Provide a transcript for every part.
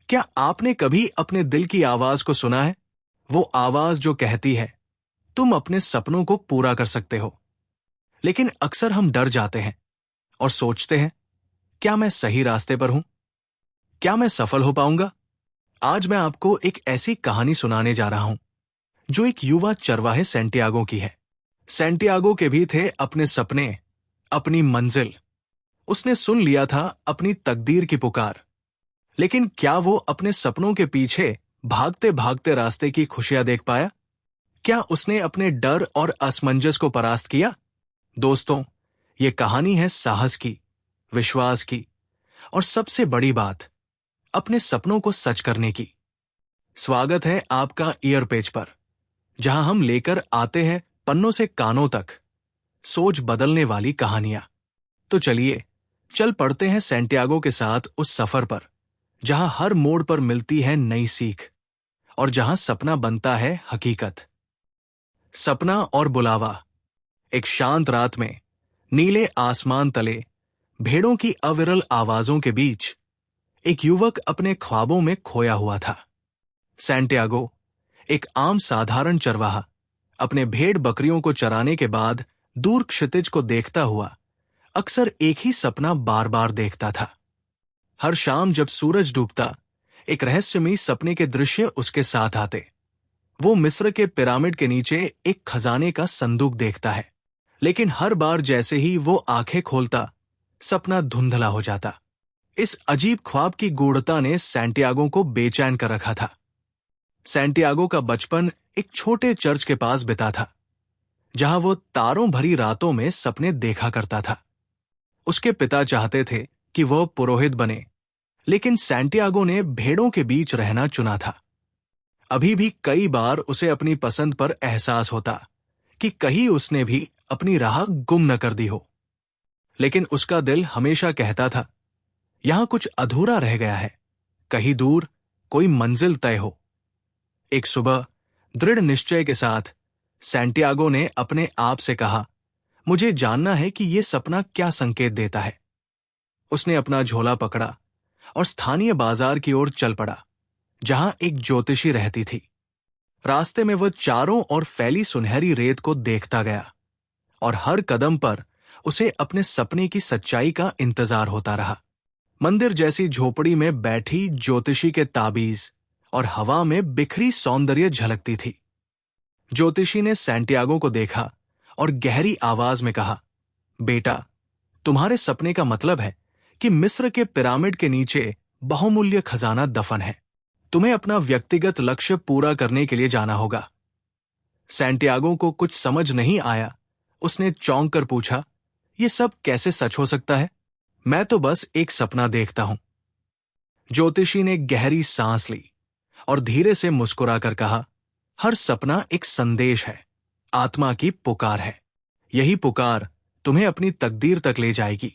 क्या आपने कभी अपने दिल की आवाज को सुना है? वो आवाज जो कहती है, तुम अपने सपनों को पूरा कर सकते हो। लेकिन अक्सर हम डर जाते हैं और सोचते हैं, क्या मैं सही रास्ते पर हूं? क्या मैं सफल हो पाऊंगा? आज मैं आपको एक ऐसी कहानी सुनाने जा रहा हूं, जो एक युवा चरवाहे सैंटियागो की है। सैंटियागो के भी थे अपने सपने, अपनी मंजिल। उसने सुन लिया था अपनी तकदीर की पुकार। लेकिन क्या वो अपने सपनों के पीछे भागते भागते रास्ते की खुशियां देख पाया? क्या उसने अपने डर और असमंजस को परास्त किया? दोस्तों, ये कहानी है साहस की, विश्वास की और सबसे बड़ी बात, अपने सपनों को सच करने की। स्वागत है आपका ईयर पेज पर, जहां हम लेकर आते हैं पन्नों से कानों तक सोच बदलने वाली कहानियां। तो चलिए, चल पड़ते हैं सैंटियागो के साथ उस सफर पर, जहां हर मोड़ पर मिलती है नई सीख और जहां सपना बनता है हकीकत। सपना और बुलावा। एक शांत रात में, नीले आसमान तले, भेड़ों की अविरल आवाजों के बीच, एक युवक अपने ख्वाबों में खोया हुआ था। सैंटियागो, एक आम साधारण चरवाहा, अपने भेड़ बकरियों को चराने के बाद दूर क्षितिज को देखता हुआ अक्सर एक ही सपना बार बार देखता था। हर शाम जब सूरज डूबता, एक रहस्यमयी सपने के दृश्य उसके साथ आते। वो मिस्र के पिरामिड के नीचे एक खजाने का संदूक देखता है, लेकिन हर बार जैसे ही वो आंखें खोलता, सपना धुंधला हो जाता। इस अजीब ख्वाब की गूढ़ता ने सैंटियागो को बेचैन कर रखा था। सैंटियागो का बचपन एक छोटे चर्च के पास बिता था, जहां वो तारों भरी रातों में सपने देखा करता था। उसके पिता चाहते थे कि वह पुरोहित बने, लेकिन सैंटियागो ने भेड़ों के बीच रहना चुना था। अभी भी कई बार उसे अपनी पसंद पर एहसास होता कि कहीं उसने भी अपनी राह गुम न कर दी हो। लेकिन उसका दिल हमेशा कहता था, यहां कुछ अधूरा रह गया है, कहीं दूर कोई मंजिल तय हो। एक सुबह, दृढ़ निश्चय के साथ, सैंटियागो ने अपने आप से कहा, मुझे जानना है कि यह सपना क्या संकेत देता है। उसने अपना झोला पकड़ा और स्थानीय बाजार की ओर चल पड़ा, जहां एक ज्योतिषी रहती थी। रास्ते में वह चारों ओर फैली सुनहरी रेत को देखता गया और हर कदम पर उसे अपने सपने की सच्चाई का इंतजार होता रहा। मंदिर जैसी झोपड़ी में बैठी ज्योतिषी के ताबीज और हवा में बिखरी सौंदर्य झलकती थी। ज्योतिषी ने सैंटियागो को देखा और गहरी आवाज में कहा, बेटा, तुम्हारे सपने का मतलब है कि मिस्र के पिरामिड के नीचे बहुमूल्य खजाना दफन है। तुम्हें अपना व्यक्तिगत लक्ष्य पूरा करने के लिए जाना होगा। सैंटियागो को कुछ समझ नहीं आया। उसने चौंक कर पूछा, यह सब कैसे सच हो सकता है? मैं तो बस एक सपना देखता हूं। ज्योतिषी ने गहरी सांस ली और धीरे से मुस्कुराकर कहा, हर सपना एक संदेश है, आत्मा की पुकार है। यही पुकार तुम्हें अपनी तकदीर तक ले जाएगी।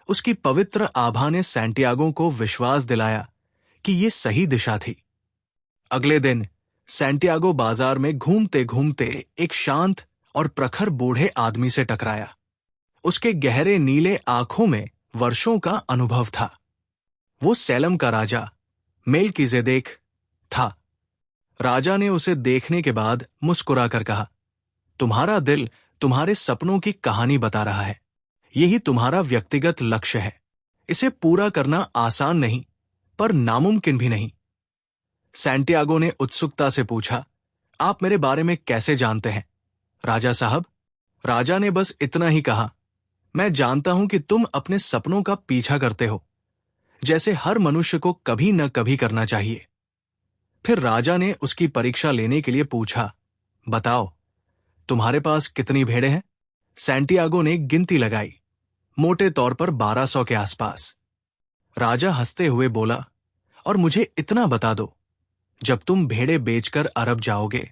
उसकी पवित्र आभा ने सैंटियागो को विश्वास दिलाया कि यह सही दिशा थी। अगले दिन सैंटियागो बाजार में घूमते घूमते एक शांत और प्रखर बूढ़े आदमी से टकराया। उसके गहरे नीले आंखों में वर्षों का अनुभव था। वो सैलम का राजा मेल्किजेदेक था। राजा ने उसे देखने के बाद मुस्कुराकर कहा, तुम्हारा दिल तुम्हारे सपनों की कहानी बता रहा है। यही तुम्हारा व्यक्तिगत लक्ष्य है। इसे पूरा करना आसान नहीं, पर नामुमकिन भी नहीं। सैंटियागो ने उत्सुकता से पूछा, आप मेरे बारे में कैसे जानते हैं, राजा साहब? राजा ने बस इतना ही कहा, मैं जानता हूं कि तुम अपने सपनों का पीछा करते हो, जैसे हर मनुष्य को कभी न कभी करना चाहिए। फिर राजा ने उसकी परीक्षा लेने के लिए पूछा, बताओ, तुम्हारे पास कितनी भेड़ें हैं? सैंटियागो ने गिनती लगाई, मोटे तौर पर 1200 के आसपास। राजा हंसते हुए बोला, और मुझे इतना बता दो, जब तुम भेड़ें बेचकर अरब जाओगे,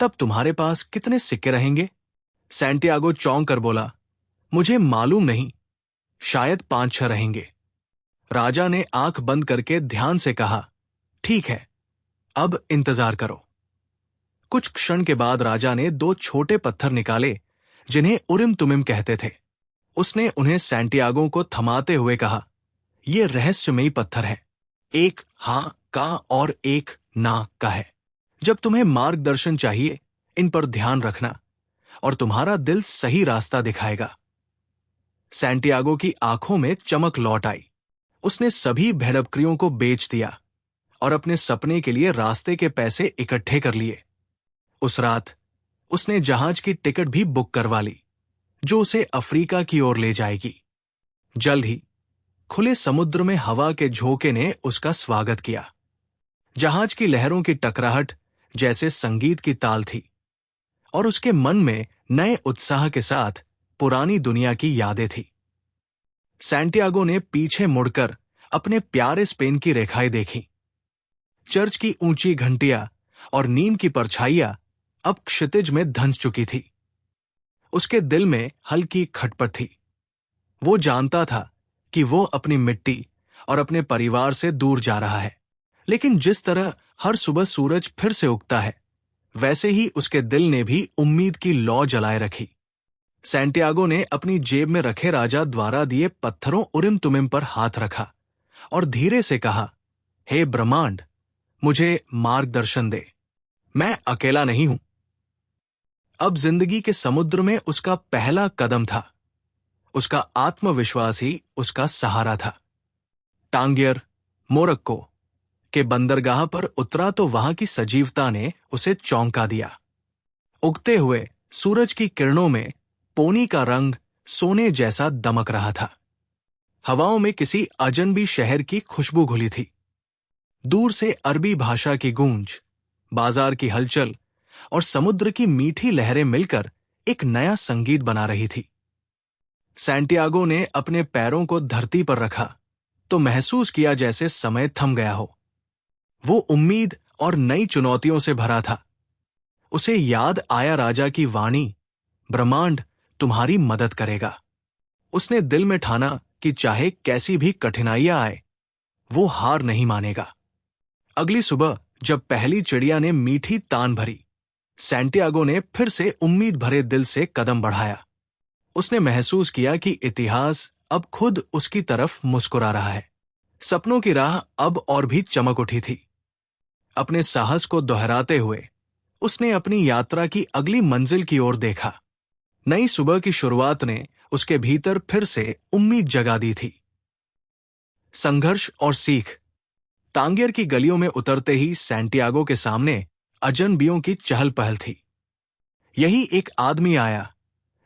तब तुम्हारे पास कितने सिक्के रहेंगे? सैंटियागो चौंक कर बोला, मुझे मालूम नहीं, शायद 5-6 रहेंगे। राजा ने आंख बंद करके ध्यान से कहा, ठीक है, अब इंतजार करो। कुछ क्षण के बाद राजा ने 2 छोटे पत्थर निकाले, जिन्हें उरिम तुमिम कहते थे। उसने उन्हें सैंटियागो को थमाते हुए कहा, ये रहस्यमयी पत्थर है। एक हाँ का और एक ना का है। जब तुम्हें मार्गदर्शन चाहिए, इन पर ध्यान रखना और तुम्हारा दिल सही रास्ता दिखाएगा। सैंटियागो की आंखों में चमक लौट आई। उसने सभी भेड़बकरियों को बेच दिया और अपने सपने के लिए रास्ते के पैसे इकट्ठे कर लिए। उस रात उसने जहाज की टिकट भी बुक करवा ली, जो उसे अफ्रीका की ओर ले जाएगी। जल्द ही खुले समुद्र में हवा के झोंके ने उसका स्वागत किया। जहाज की लहरों की टकराहट जैसे संगीत की ताल थी और उसके मन में नए उत्साह के साथ पुरानी दुनिया की यादें थी। सैंटियागो ने पीछे मुड़कर अपने प्यारे स्पेन की रेखाएं देखी। चर्च की ऊंची घंटियां और नीम की परछाइयां अब क्षितिज में धंस चुकी थी। उसके दिल में हल्की खटपट थी। वो जानता था कि वो अपनी मिट्टी और अपने परिवार से दूर जा रहा है, लेकिन जिस तरह हर सुबह सूरज फिर से उगता है, वैसे ही उसके दिल ने भी उम्मीद की लौ जलाए रखी। सैंटियागो ने अपनी जेब में रखे राजा द्वारा दिए पत्थरों उरिम तुमिम पर हाथ रखा और धीरे से कहा, हे ब्रह्मांड, मुझे मार्गदर्शन दे। मैं अकेला नहीं हूं। अब जिंदगी के समुद्र में उसका पहला कदम था। उसका आत्मविश्वास ही उसका सहारा था। टांगियर, मोरक्को के बंदरगाह पर उतरा तो वहां की सजीवता ने उसे चौंका दिया। उगते हुए सूरज की किरणों में पोनी का रंग सोने जैसा दमक रहा था। हवाओं में किसी अजनबी शहर की खुशबू घुली थी। दूर से अरबी भाषा की गूंज, बाजार की हलचल और समुद्र की मीठी लहरें मिलकर एक नया संगीत बना रही थी। सैंटियागो ने अपने पैरों को धरती पर रखा तो महसूस किया जैसे समय थम गया हो। वो उम्मीद और नई चुनौतियों से भरा था। उसे याद आया राजा की वाणी, ब्रह्मांड तुम्हारी मदद करेगा। उसने दिल में ठाना कि चाहे कैसी भी कठिनाइयां आए, वो हार नहीं मानेगा। अगली सुबह जब पहली चिड़िया ने मीठी तान भरी, सैंटियागो ने फिर से उम्मीद भरे दिल से कदम बढ़ाया। उसने महसूस किया कि इतिहास अब खुद उसकी तरफ मुस्कुरा रहा है। सपनों की राह अब और भी चमक उठी थी। अपने साहस को दोहराते हुए उसने अपनी यात्रा की अगली मंजिल की ओर देखा। नई सुबह की शुरुआत ने उसके भीतर फिर से उम्मीद जगा दी थी। संघर्ष और सीख। तांगियर की गलियों में उतरते ही सैंटियागो के सामने अजनबियों की चहल पहल थी। यही एक आदमी आया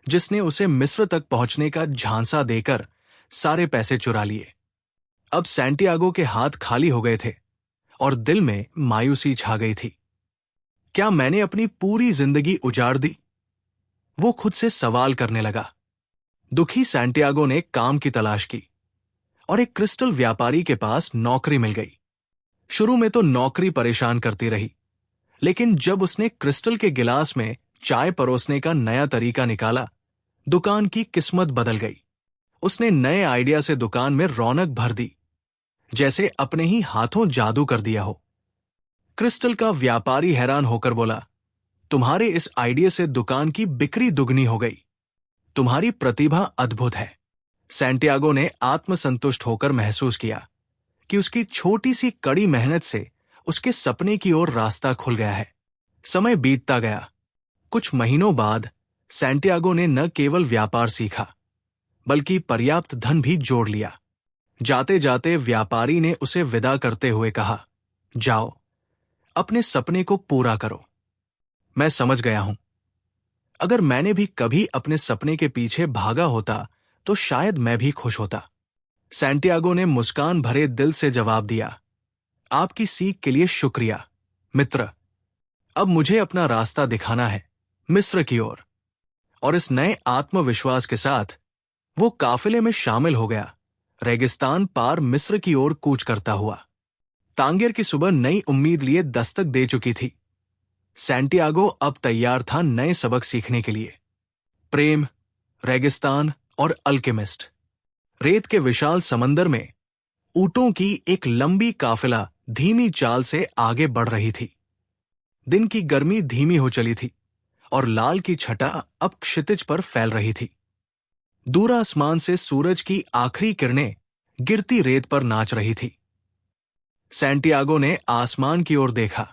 जिसने उसे मिस्र तक पहुंचने का झांसा देकर सारे पैसे चुरा लिए। अब सैंटियागो के हाथ खाली हो गए थे और दिल में मायूसी छा गई थी। क्या मैंने अपनी पूरी जिंदगी उजाड़ दी? वो खुद से सवाल करने लगा। दुखी सैंटियागो ने काम की तलाश की और एक क्रिस्टल व्यापारी के पास नौकरी मिल गई। शुरू में तो नौकरी परेशान करती रही, लेकिन जब उसने क्रिस्टल के गिलास में चाय परोसने का नया तरीका निकाला, दुकान की किस्मत बदल गई। उसने नए आइडिया से दुकान में रौनक भर दी, जैसे अपने ही हाथों जादू कर दिया हो। क्रिस्टल का व्यापारी हैरान होकर बोला, तुम्हारे इस आइडिया से दुकान की बिक्री दुगनी हो गई। तुम्हारी प्रतिभा अद्भुत है। सैंटियागो ने आत्मसंतुष्ट होकर महसूस किया कि उसकी छोटी सी कड़ी मेहनत से उसके सपने की ओर रास्ता खुल गया है। समय बीतता गया। कुछ महीनों बाद सैंटियागो ने न केवल व्यापार सीखा, बल्कि पर्याप्त धन भी जोड़ लिया। जाते जाते व्यापारी ने उसे विदा करते हुए कहा, जाओ, अपने सपने को पूरा करो। मैं समझ गया हूं। अगर मैंने भी कभी अपने सपने के पीछे भागा होता तो शायद मैं भी खुश होता। सैंटियागो ने मुस्कान भरे दिल से जवाब दिया, आपकी सीख के लिए शुक्रिया मित्र। अब मुझे अपना रास्ता दिखाना है, मिस्र की ओर। और इस नए आत्मविश्वास के साथ वो काफिले में शामिल हो गया, रेगिस्तान पार मिस्र की ओर कूच करता हुआ। तांगियर की सुबह नई उम्मीद लिए दस्तक दे चुकी थी। सैंटियागो अब तैयार था नए सबक सीखने के लिए। प्रेम, रेगिस्तान और अल्केमिस्ट। रेत के विशाल समंदर में ऊंटों की एक लंबी काफिला धीमी चाल से आगे बढ़ रही थी। दिन की गर्मी धीमी हो चली थी और लाल की छटा अब क्षितिज पर फैल रही थी। दूर आसमान से सूरज की आखिरी किरणें गिरती रेत पर नाच रही थी। सैंटियागो ने आसमान की ओर देखा,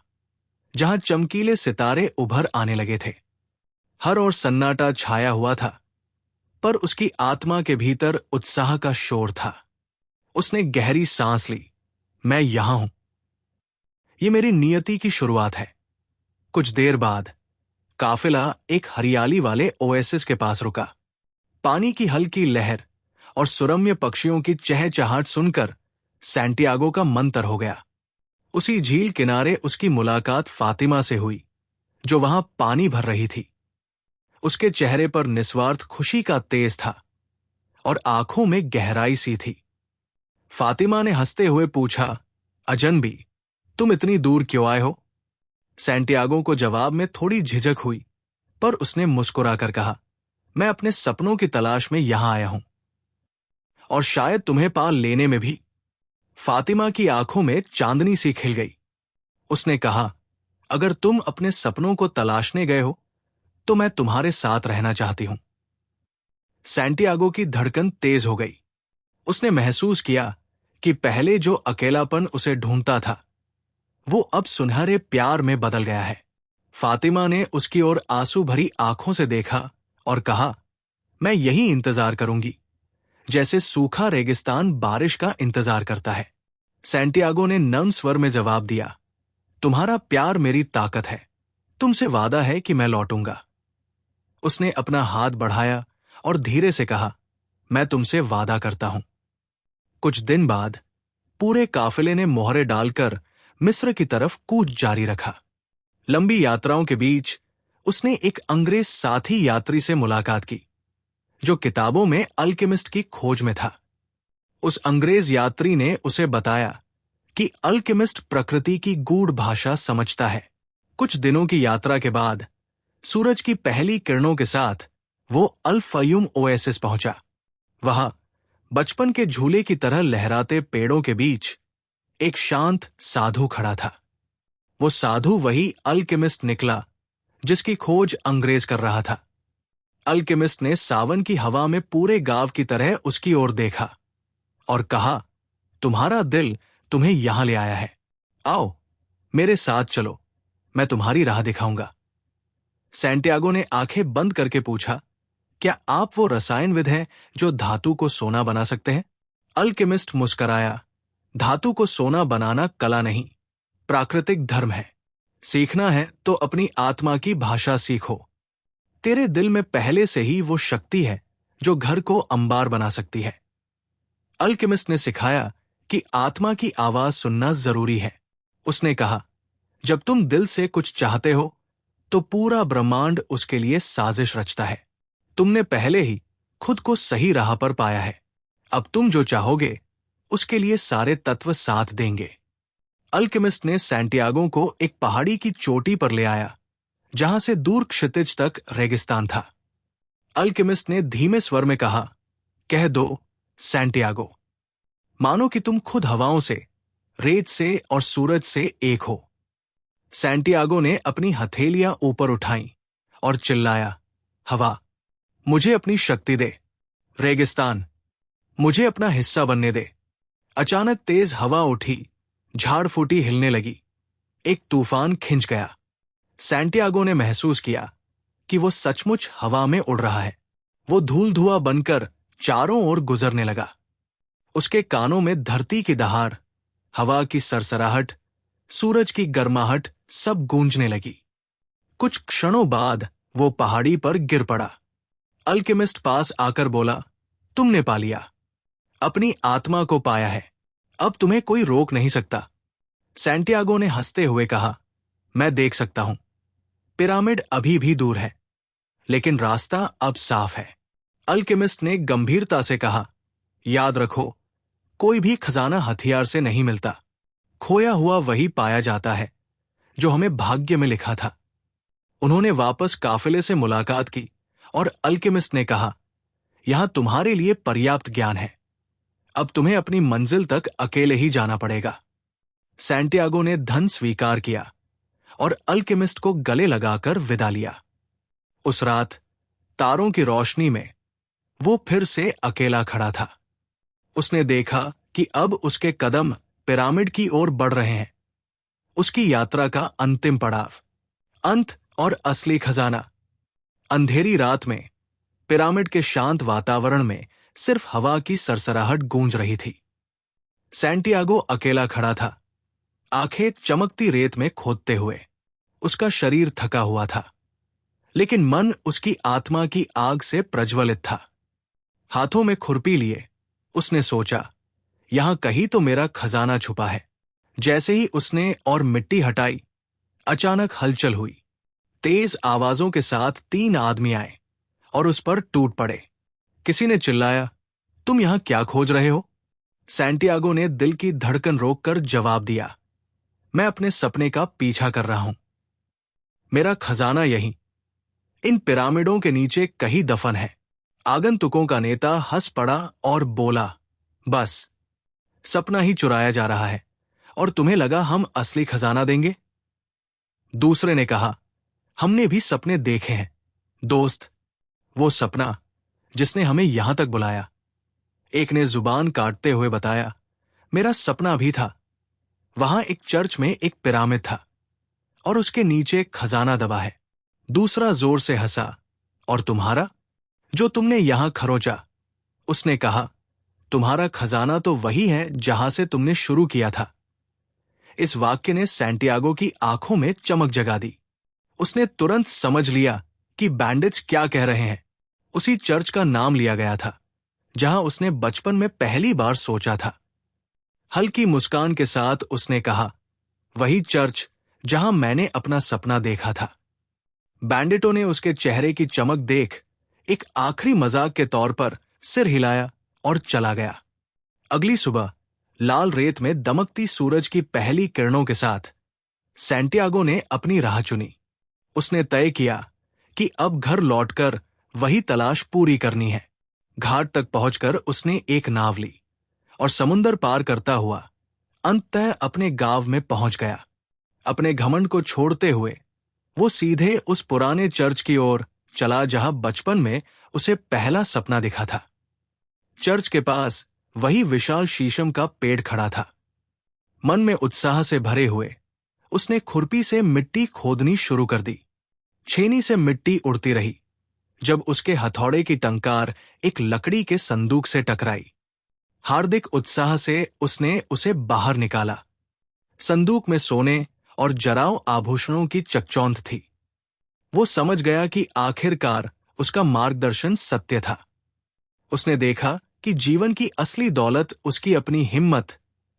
जहां चमकीले सितारे उभर आने लगे थे। हर ओर सन्नाटा छाया हुआ था, पर उसकी आत्मा के भीतर उत्साह का शोर था। उसने गहरी सांस ली। मैं यहां हूं। ये मेरी नियति की शुरुआत है। कुछ देर बाद काफिला एक हरियाली वाले ओएसिस के पास रुका। पानी की हल्की लहर और सुरम्य पक्षियों की चहचहाट सुनकर सैंटियागो का मन तर हो गया। उसी झील किनारे उसकी मुलाकात फातिमा से हुई, जो वहां पानी भर रही थी। उसके चेहरे पर निस्वार्थ खुशी का तेज था और आंखों में गहराई सी थी। फातिमा ने हंसते हुए पूछा, अजनबी, तुम इतनी दूर क्यों आए हो? सैंटियागो को जवाब में थोड़ी झिझक हुई, पर उसने मुस्कुराकर कहा, मैं अपने सपनों की तलाश में यहां आया हूं, और शायद तुम्हें पा लेने में भी। फातिमा की आंखों में चांदनी सी खिल गई। उसने कहा, अगर तुम अपने सपनों को तलाशने गए हो तो मैं तुम्हारे साथ रहना चाहती हूं। सैंटियागो की धड़कन तेज हो गई। उसने महसूस किया कि पहले जो अकेलापन उसे ढूंढता था, वो अब सुनहरे प्यार में बदल गया है। फातिमा ने उसकी ओर आंसू भरी आंखों से देखा और कहा, मैं यही इंतजार करूंगी, जैसे सूखा रेगिस्तान बारिश का इंतजार करता है। सैंटियागो ने नम्र स्वर में जवाब दिया, तुम्हारा प्यार मेरी ताकत है। तुमसे वादा है कि मैं लौटूंगा। उसने अपना हाथ बढ़ाया और धीरे से कहा, मैं तुमसे वादा करता हूं। कुछ दिन बाद पूरे काफिले ने मोहरे डालकर मिस्र की तरफ कूच जारी रखा। लंबी यात्राओं के बीच उसने एक अंग्रेज साथी यात्री से मुलाकात की, जो किताबों में अल्केमिस्ट की खोज में था। उस अंग्रेज यात्री ने उसे बताया कि अल्केमिस्ट प्रकृति की गूढ़ भाषा समझता है। कुछ दिनों की यात्रा के बाद सूरज की पहली किरणों के साथ वो अल फयूम ओएसिस पहुंचा। वहां बचपन के झूले की तरह लहराते पेड़ों के बीच एक शांत साधु खड़ा था। वो साधु वही अल्केमिस्ट निकला जिसकी खोज अंग्रेज कर रहा था। अल्केमिस्ट ने सावन की हवा में पूरे गांव की तरह उसकी ओर देखा और कहा, तुम्हारा दिल तुम्हें यहां ले आया है। आओ, मेरे साथ चलो, मैं तुम्हारी राह दिखाऊंगा। सैंटियागो ने आंखें बंद करके पूछा, क्या आप वो रसायनविद हैं जो धातु को सोना बना सकते हैं? अल्केमिस्ट मुस्कराया, धातु को सोना बनाना कला नहीं, प्राकृतिक धर्म है। सीखना है तो अपनी आत्मा की भाषा सीखो। तेरे दिल में पहले से ही वो शक्ति है जो घर को अंबार बना सकती है। अल्केमिस्ट ने सिखाया कि आत्मा की आवाज सुनना जरूरी है। उसने कहा, जब तुम दिल से कुछ चाहते हो तो पूरा ब्रह्मांड उसके लिए साजिश रचता है। तुमने पहले ही खुद को सही राह पर पाया है। अब तुम जो चाहोगे उसके लिए सारे तत्व साथ देंगे। अल्केमिस्ट ने सैंटियागो को एक पहाड़ी की चोटी पर ले आया, जहां से दूर क्षितिज तक रेगिस्तान था। अल्केमिस्ट ने धीमे स्वर में कहा, कह दो सैंटियागो, मानो कि तुम खुद हवाओं से, रेत से और सूरज से एक हो। सैंटियागो ने अपनी हथेलियां ऊपर उठाईं और चिल्लाया, हवा, मुझे अपनी शक्ति दे। रेगिस्तान, मुझे अपना हिस्सा बनने दे। अचानक तेज हवा उठी, झाड़ फूटी हिलने लगी। एक तूफान खिंच गया। सैंटियागो ने महसूस किया कि वो सचमुच हवा में उड़ रहा है। वो धूल धुआं बनकर चारों ओर गुजरने लगा। उसके कानों में धरती की दहाड़, हवा की सरसराहट, सूरज की गर्माहट सब गूंजने लगी। कुछ क्षणों बाद वो पहाड़ी पर गिर पड़ा। अल्केमिस्ट पास आकर बोला, तुमने पा लिया, अपनी आत्मा को पाया है। अब तुम्हें कोई रोक नहीं सकता। सैंटियागो ने हंसते हुए कहा, मैं देख सकता हूं, पिरामिड अभी भी दूर है, लेकिन रास्ता अब साफ है। अल्केमिस्ट ने गंभीरता से कहा, याद रखो, कोई भी खजाना हथियार से नहीं मिलता। खोया हुआ वही पाया जाता है जो हमें भाग्य में लिखा था। उन्होंने वापस काफिले से मुलाकात की और अल्केमिस्ट ने कहा, यहां तुम्हारे लिए पर्याप्त ज्ञान है। अब तुम्हें अपनी मंजिल तक अकेले ही जाना पड़ेगा। सैंटियागो ने धन स्वीकार किया और अल्केमिस्ट को गले लगाकर विदा लिया। उस रात तारों की रोशनी में वो फिर से अकेला खड़ा था। उसने देखा कि अब उसके कदम पिरामिड की ओर बढ़ रहे हैं, उसकी यात्रा का अंतिम पड़ाव, अंत और असली खजाना। अंधेरी रात में पिरामिड के शांत वातावरण में सिर्फ हवा की सरसराहट गूंज रही थी। सैंटियागो अकेला खड़ा था, आंखें चमकती रेत में खोदते हुए। उसका शरीर थका हुआ था, लेकिन मन उसकी आत्मा की आग से प्रज्वलित था। हाथों में खुरपी लिए उसने सोचा, यहां कहीं तो मेरा खजाना छुपा है। जैसे ही उसने और मिट्टी हटाई, अचानक हलचल हुई। तेज आवाजों के साथ 3 आदमी आए और उस पर टूट पड़े। किसी ने चिल्लाया, तुम यहां क्या खोज रहे हो? सैंटियागो ने दिल की धड़कन रोककर जवाब दिया, मैं अपने सपने का पीछा कर रहा हूं। मेरा खजाना यहीं, इन पिरामिडों के नीचे कहीं दफन है। आगंतुकों का नेता हंस पड़ा और बोला, बस सपना ही चुराया जा रहा है और तुम्हें लगा हम असली खजाना देंगे? दूसरे ने कहा, हमने भी सपने देखे हैं दोस्त, वो सपना जिसने हमें यहां तक बुलाया। एक ने जुबान काटते हुए बताया, मेरा सपना भी था। वहां एक चर्च में एक पिरामिड था और उसके नीचे खजाना दबा है। दूसरा जोर से हंसा, और तुम्हारा, जो तुमने यहां खरोचा? उसने कहा, तुम्हारा खजाना तो वही है जहां से तुमने शुरू किया था। इस वाक्य ने सैंटियागो की आंखों में चमक जगा दी। उसने तुरंत समझ लिया कि बैंडिट्स क्या कह रहे हैं। उसी चर्च का नाम लिया गया था जहां उसने बचपन में पहली बार सोचा था। हल्की मुस्कान के साथ उसने कहा, वही चर्च जहां मैंने अपना सपना देखा था। बैंडिटों ने उसके चेहरे की चमक देख एक आखिरी मजाक के तौर पर सिर हिलाया और चला गया। अगली सुबह लाल रेत में दमकती सूरज की पहली किरणों के साथ सैंटियागो ने अपनी राह चुनी। उसने तय किया कि अब घर लौटकर वही तलाश पूरी करनी है। घाट तक पहुंचकर उसने एक नाव ली और समुंदर पार करता हुआ अंततः अपने गांव में पहुंच गया। अपने घमंड को छोड़ते हुए वो सीधे उस पुराने चर्च की ओर चला जहां बचपन में उसे पहला सपना दिखा था। चर्च के पास वही विशाल शीशम का पेड़ खड़ा था। मन में उत्साह से भरे हुए उसने खुरपी से मिट्टी खोदनी शुरू कर दी। छेनी से मिट्टी उड़ती रही जब उसके हथौड़े की टंकार एक लकड़ी के संदूक से टकराई। हार्दिक उत्साह से उसने उसे बाहर निकाला। संदूक में सोने और जराव आभूषणों की चकचौंध थी। वो समझ गया कि आखिरकार उसका मार्गदर्शन सत्य था। उसने देखा कि जीवन की असली दौलत उसकी अपनी हिम्मत,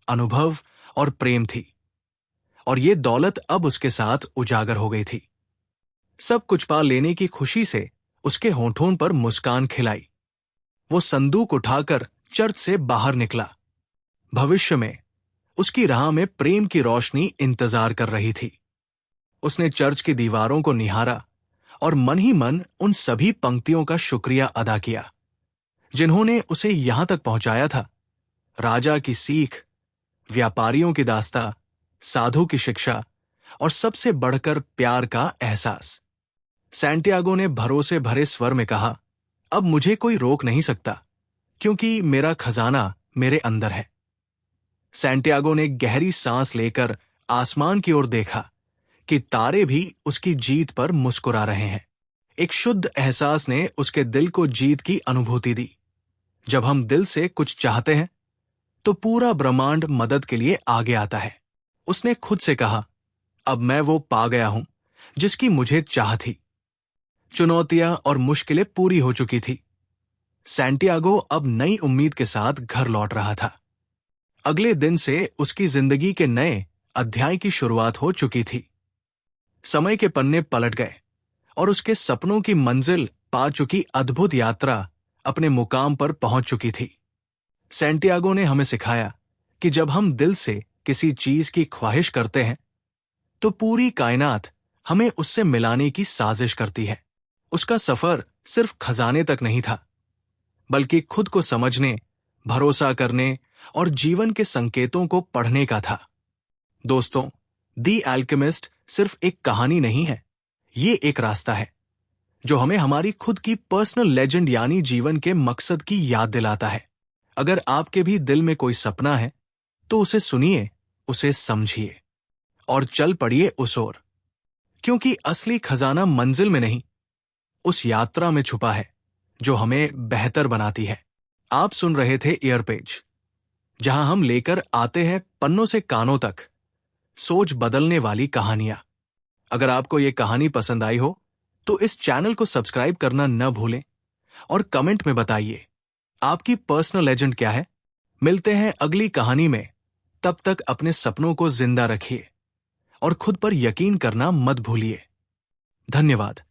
अनुभव और प्रेम थी, और ये दौलत अब उसके साथ उजागर हो गई थी। सब कुछ पा लेने की खुशी से उसके होठों पर मुस्कान खिलाई। वो संदूक उठाकर चर्च से बाहर निकला। भविष्य में उसकी राह में प्रेम की रोशनी इंतजार कर रही थी। उसने चर्च की दीवारों को निहारा और मन ही मन उन सभी पंक्तियों का शुक्रिया अदा किया जिन्होंने उसे यहां तक पहुंचाया था। राजा की सीख, व्यापारियों की दास्तां, साधु की शिक्षा और सबसे बढ़कर प्यार का एहसास। सैंटियागो ने भरोसे भरे स्वर में कहा, अब मुझे कोई रोक नहीं सकता क्योंकि मेरा खजाना मेरे अंदर है। सैंटियागो ने गहरी सांस लेकर आसमान की ओर देखा कि तारे भी उसकी जीत पर मुस्कुरा रहे हैं। एक शुद्ध एहसास ने उसके दिल को जीत की अनुभूति दी। जब हम दिल से कुछ चाहते हैं तो पूरा ब्रह्मांड मदद के लिए आगे आता है। उसने खुद से कहा, अब मैं वो पा गया हूं जिसकी मुझे चाह थी। चुनौतियां और मुश्किलें पूरी हो चुकी थी। सैंटियागो अब नई उम्मीद के साथ घर लौट रहा था। अगले दिन से उसकी जिंदगी के नए अध्याय की शुरुआत हो चुकी थी। समय के पन्ने पलट गए और उसके सपनों की मंजिल पा चुकी अद्भुत यात्रा अपने मुकाम पर पहुंच चुकी थी। सैंटियागो ने हमें सिखाया कि जब हम दिल से किसी चीज की ख्वाहिश करते हैं तो पूरी कायनात हमें उससे मिलाने की साजिश करती है। उसका सफर सिर्फ खजाने तक नहीं था, बल्कि खुद को समझने, भरोसा करने और जीवन के संकेतों को पढ़ने का था। दोस्तों, दी एल्केमिस्ट सिर्फ एक कहानी नहीं है, ये एक रास्ता है जो हमें हमारी खुद की पर्सनल लेजेंड यानी जीवन के मकसद की याद दिलाता है। अगर आपके भी दिल में कोई सपना है तो उसे सुनिए, उसे समझिए और चल पड़िए उस ओर, क्योंकि असली खजाना मंजिल में नहीं, उस यात्रा में छुपा है जो हमें बेहतर बनाती है। आप सुन रहे थे एयर पेज, जहां हम लेकर आते हैं पन्नों से कानों तक सोच बदलने वाली कहानियां। अगर आपको यह कहानी पसंद आई हो तो इस चैनल को सब्सक्राइब करना न भूलें और कमेंट में बताइए आपकी पर्सनल लेजेंड क्या है। मिलते हैं अगली कहानी में। तब तक अपने सपनों को जिंदा रखिए और खुद पर यकीन करना मत भूलिए। धन्यवाद।